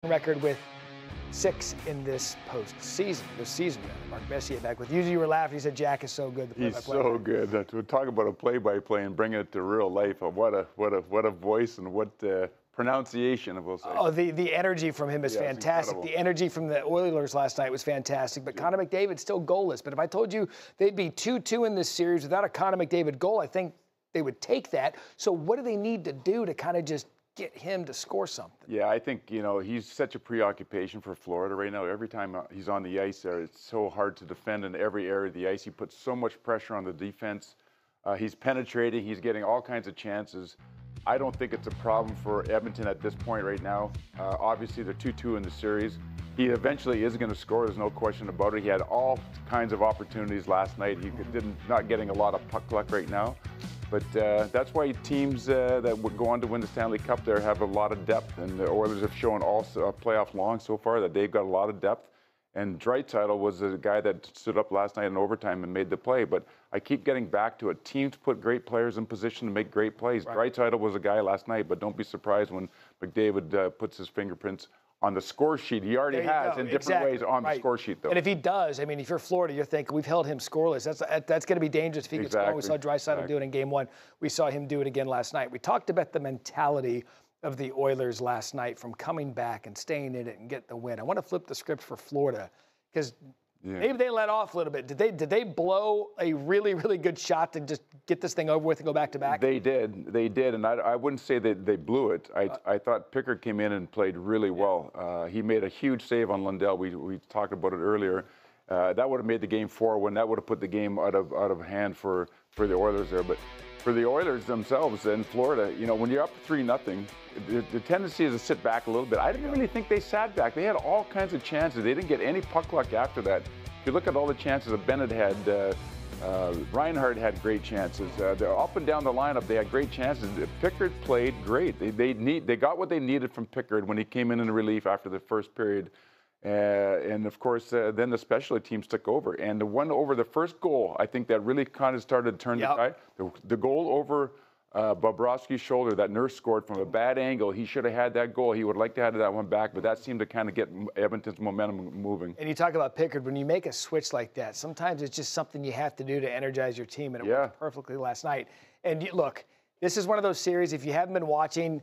record with 6 in this postseason. This season, Mark Messier back with you. You were laughing. He said Jack is so good. He's so good. We're talking about a play-by-play and bringing it to real life. What a voice and what pronunciation, we'll say. Oh, the energy from him is fantastic. The energy from the Oilers last night was fantastic. But Connor McDavid still goalless. But if I told you they'd be 2-2 in this series without a Connor McDavid goal, I think they would take that. So what do they need to do to kind of just get him to score something? Yeah, I think, he's such a preoccupation for Florida right now. Every time he's on the ice there, it's so hard to defend in every area of the ice. He puts so much pressure on the defense. He's penetrating. He's getting all kinds of chances. I don't think it's a problem for Edmonton at this point right now. Obviously, they're 2-2 in the series. He eventually is going to score. There's no question about it. He had all kinds of opportunities last night. He not getting a lot of puck luck right now. But that's why teams that would go on to win the Stanley Cup there have a lot of depth. And the Oilers have shown all playoff long so far that they've got a lot of depth. And Draisaitl was the guy that stood up last night in overtime and made the play. But I keep getting back to it. Teams put great players in position to make great plays. Right. Draisaitl was a guy last night, but don't be surprised when McDavid puts his fingerprints on the score sheet. He already has in different ways on the score sheet, though. And if he does, I mean, if you're Florida, you're thinking, we've held him scoreless. That's going to be dangerous if he gets going. We saw Draisaitl do it in Game 1. We saw him do it again last night. We talked about the mentality of the Oilers last night from coming back and staying in it and get the win. I want to flip the script for Florida because maybe they let off a little bit. Did they blow a really, really good shot to just get this thing over with and go back to back? They did, and I wouldn't say that they blew it. I thought Pickard came in and played really well. He made a huge save on Lundell. We talked about it earlier. That would have made the game 4-1. That would have put the game out of hand for the Oilers there. But for the Oilers themselves in Florida, when you're up 3-0, the tendency is to sit back a little bit. I didn't really think they sat back. They had all kinds of chances. They didn't get any puck luck after that. If you look at all the chances that Bennett had, Reinhart had great chances. They're up and down the lineup. They had great chances. Pickard played great. They got what they needed from Pickard when he came in relief after the first period. And of course, then the specialty teams took over. And the one over the first goal, I think that really kind of started to turn the tide. The goal over Bobrovsky's shoulder that Nurse scored from a bad angle. He should have had that goal. He would like to have that one back, but that seemed to kind of get Edmonton's momentum moving. And you talk about Pickard. When you make a switch like that, sometimes it's just something you have to do to energize your team, and it worked perfectly last night. And look, this is one of those series, if you haven't been watching,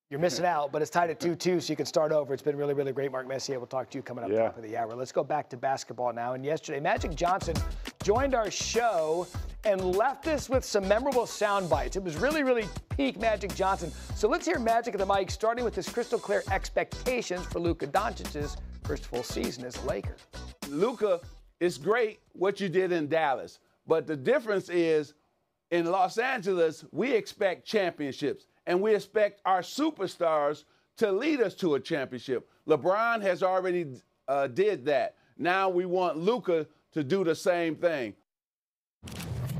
you're missing out, but it's tied at 2-2, so you can start over. It's been really, really great. Mark Messier will talk to you coming up top of the hour. Let's go back to basketball now. And yesterday, Magic Johnson joined our show and left us with some memorable sound bites. It was really, really peak Magic Johnson. So let's hear Magic at the mic, starting with his crystal clear expectations for Luka Doncic's first full season as a Laker. Luka, it's great what you did in Dallas, but the difference is in Los Angeles, we expect championships. And we expect our superstars to lead us to a championship. LeBron has already did that. Now we want Luka to do the same thing.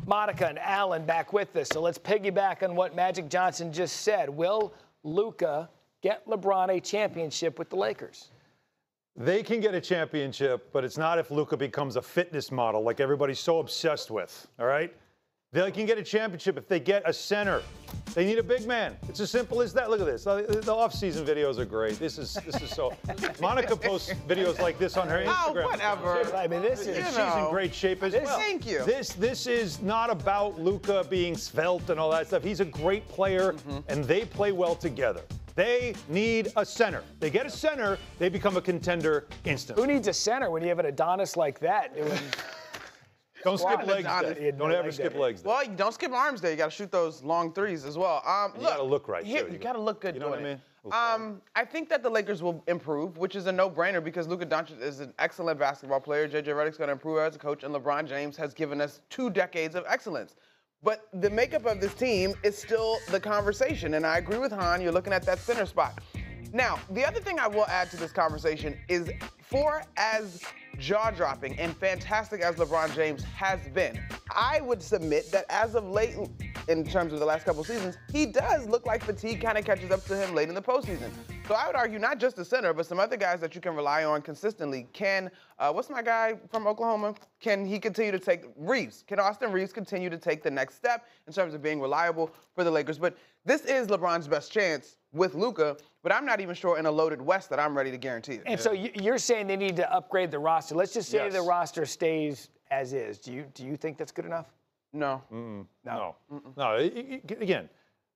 Monica and Alan back with us. So let's piggyback on what Magic Johnson just said. Will Luka get LeBron a championship with the Lakers? They can get a championship, but it's not if Luka becomes a fitness model like everybody's so obsessed with, all right? They can get a championship if they get a center. They need a big man. It's as simple as that. Look at this. The off-season videos are great. This is so. Monica posts videos like this on her Instagram. Oh, whatever. I mean, this is. She's in great shape as well. Thank you. This is not about Luka being svelte and all that stuff. He's a great player, and they play well together. They need a center. They get a center, they become a contender instantly. Who needs a center when you have an Adonis like that? Don't skip legs day. Don't ever skip legs day. Well, you don't skip arms day. You got to shoot those long threes as well. You got to look right, too. You got to look good doing doing it. I think that the Lakers will improve, which is a no-brainer because Luka Doncic is an excellent basketball player. J.J. Redick's going to improve as a coach, and LeBron James has given us 2 decades of excellence. But the makeup of this team is still the conversation, and I agree with Han. You're looking at that center spot. Now, the other thing I will add to this conversation is for as jaw-dropping and fantastic as LeBron James has been, I would submit that as of late, in terms of the last couple seasons, he does look like fatigue kind of catches up to him late in the postseason. So I would argue not just the center, but some other guys that you can rely on consistently. Can, what's my guy from Oklahoma? Can he continue to take Reeves? Can Austin Reeves continue to take the next step in terms of being reliable for the Lakers? But this is LeBron's best chance with Luka, but I'm not even sure in a loaded West that I'm ready to guarantee it. And so you're saying they need to upgrade the roster. Let's just say Yes. the roster stays as is. Do you think that's good enough? No. No. Again,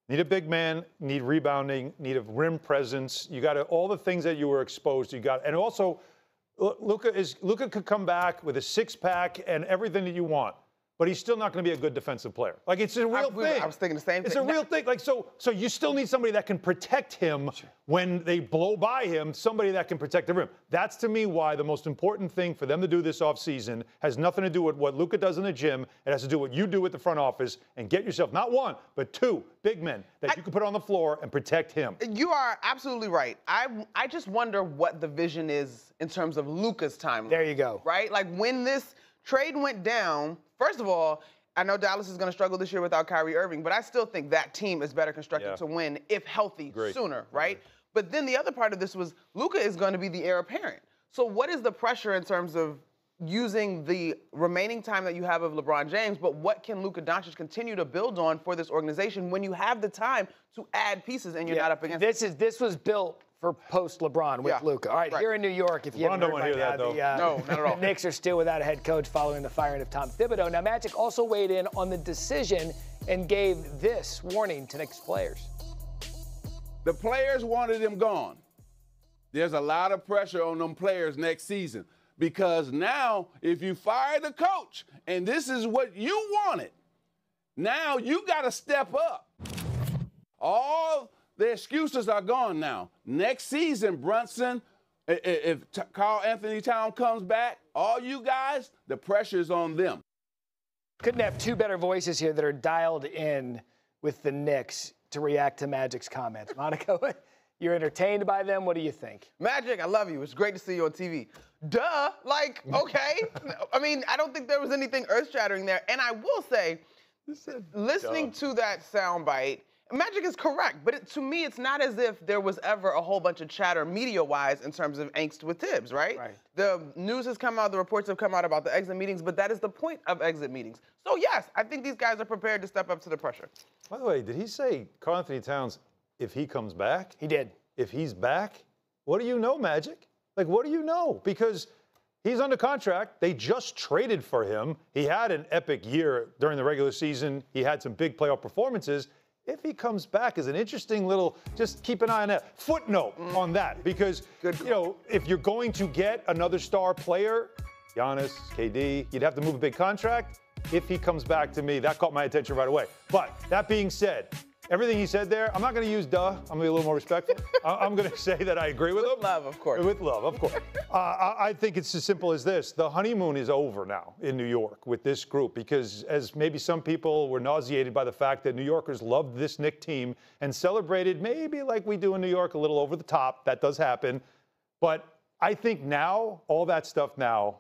need a big man, need rebounding, need a rim presence. You got all the things that you were exposed to. You got, and also, Luka could come back with a six-pack and everything that you want, but he's still not going to be a good defensive player. Like, it's a real thing. I was thinking the same thing. It's a real thing. Like, so you still need somebody that can protect him when they blow by him, somebody that can protect the rim. That's, to me, why the most important thing for them to do this offseason has nothing to do with what Luka does in the gym. It has to do with what you do at the front office and get yourself, not one, but two big men that you can put on the floor and protect him. You are absolutely right. I just wonder what the vision is in terms of Luka's timeline. There you go. Right? Like, when this trade went down, first of all, I know Dallas is going to struggle this year without Kyrie Irving, but I still think that team is better constructed to win if healthy sooner, right? But then the other part of this was Luka is going to be the heir apparent. So what is the pressure in terms of using the remaining time that you have of LeBron James, but what can Luka Doncic continue to build on for this organization when you have the time to add pieces and you're not up against This was built for post-LeBron with Luka. All right, here in New York, if you haven't heard right now, no, not at all. the Knicks are still without a head coach following the firing of Tom Thibodeau. Now, Magic also weighed in on the decision and gave this warning to Knicks players. The players wanted him gone. There's a lot of pressure on them players next season because now if you fire the coach and this is what you wanted, now you got to step up. All the excuses are gone now. Next season, Brunson, if Karl Anthony Towns comes back, all you guys, the pressure's on them. Couldn't have two better voices here that are dialed in with the Knicks to react to Magic's comments. Monica, you're entertained by them. What do you think? Magic, I love you. It's great to see you on TV. Duh. Like, okay. I mean, I don't think there was anything earth-shattering there. And I will say, listening to that soundbite, Magic is correct, but to me, it's not as if there was ever a whole bunch of chatter media-wise in terms of angst with Tibbs, right? The news has come out, the reports have come out about the exit meetings, but that is the point of exit meetings. So yes, I think these guys are prepared to step up to the pressure. By the way, did he say Karl Anthony Towns, if he comes back? He did. If he's back? What do you know, Magic? Like, what do you know? Because he's under contract. They just traded for him. He had an epic year during the regular season. He had some big playoff performances. If he comes back is an interesting little, just keep an eye on that, footnote on that. Because, you know, if you're going to get another star player, Giannis, KD, you'd have to move a big contract. If he comes back, to me, that caught my attention right away. But that being said, everything he said there, I'm not going to use duh. I'm going to be a little more respectful. I'm going to say that I agree with him. With love, of course. With love, of course. I think it's as simple as this. The honeymoon is over now in New York with this group because as maybe some people were nauseated by the fact that New Yorkers loved this Knicks team and celebrated maybe like we do in New York a little over the top. That does happen. But I think now, all that stuff now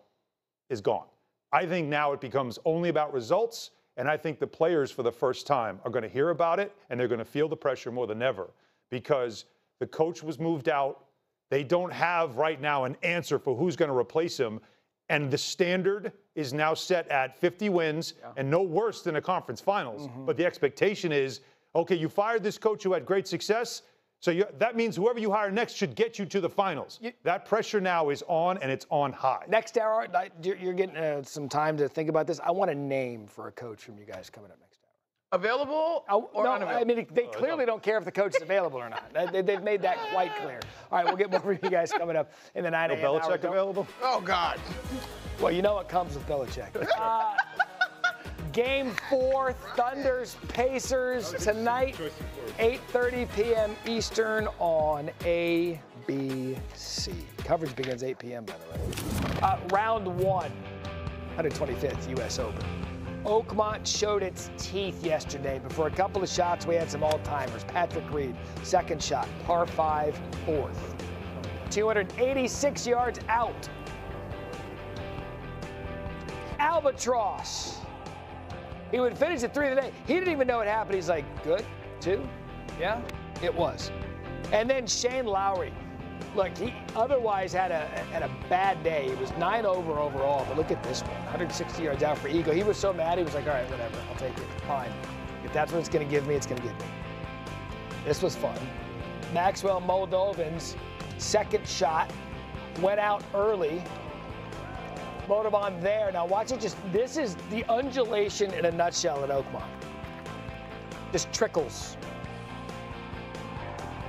is gone. I think now it becomes only about results. And I think the players, for the first time, are going to hear about it, and they're going to feel the pressure more than ever because the coach was moved out. They don't have right now an answer for who's going to replace him. And the standard is now set at 50 wins and no worse than a conference finals. But the expectation is, okay, you fired this coach who had great success, so that means whoever you hire next should get you to the finals. That pressure now is on, and it's on high. Next hour, you're getting some time to think about this. I want a name for a coach from you guys coming up next hour. Available or no, unavailable? I mean, they clearly don't care if the coach is available or not. They've made that quite clear. All right, we'll get more from you guys coming up in the 9 a.m. hour. Belichick available? Oh, God. Well, you know what comes with Belichick. Game 4, Thunders, Pacers, tonight, 8:30 p.m. Eastern on ABC. Coverage begins 8 p.m., by the way. Round 1, 125th U.S. Open. Oakmont showed its teeth yesterday, but for a couple of shots, we had some all-timers. Patrick Reed, second shot, par 5, fourth. 286 yards out. Albatross. He would finish at 3 of the day. He didn't even know it happened. He's like, good, 2, yeah, it was. And then Shane Lowry. Look, he otherwise had a bad day. He was 9 over overall, but look at this one, 160 yards out for Eagle. He was so mad, he was like, all right, whatever, I'll take it, fine. If that's what it's going to give me, it's going to give me. This was fun. Maxwell Moldovan's second shot went out early. Moldovan there. Now watch it. This is the undulation in a nutshell at Oakmont. Just trickles.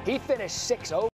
He finished 6 over.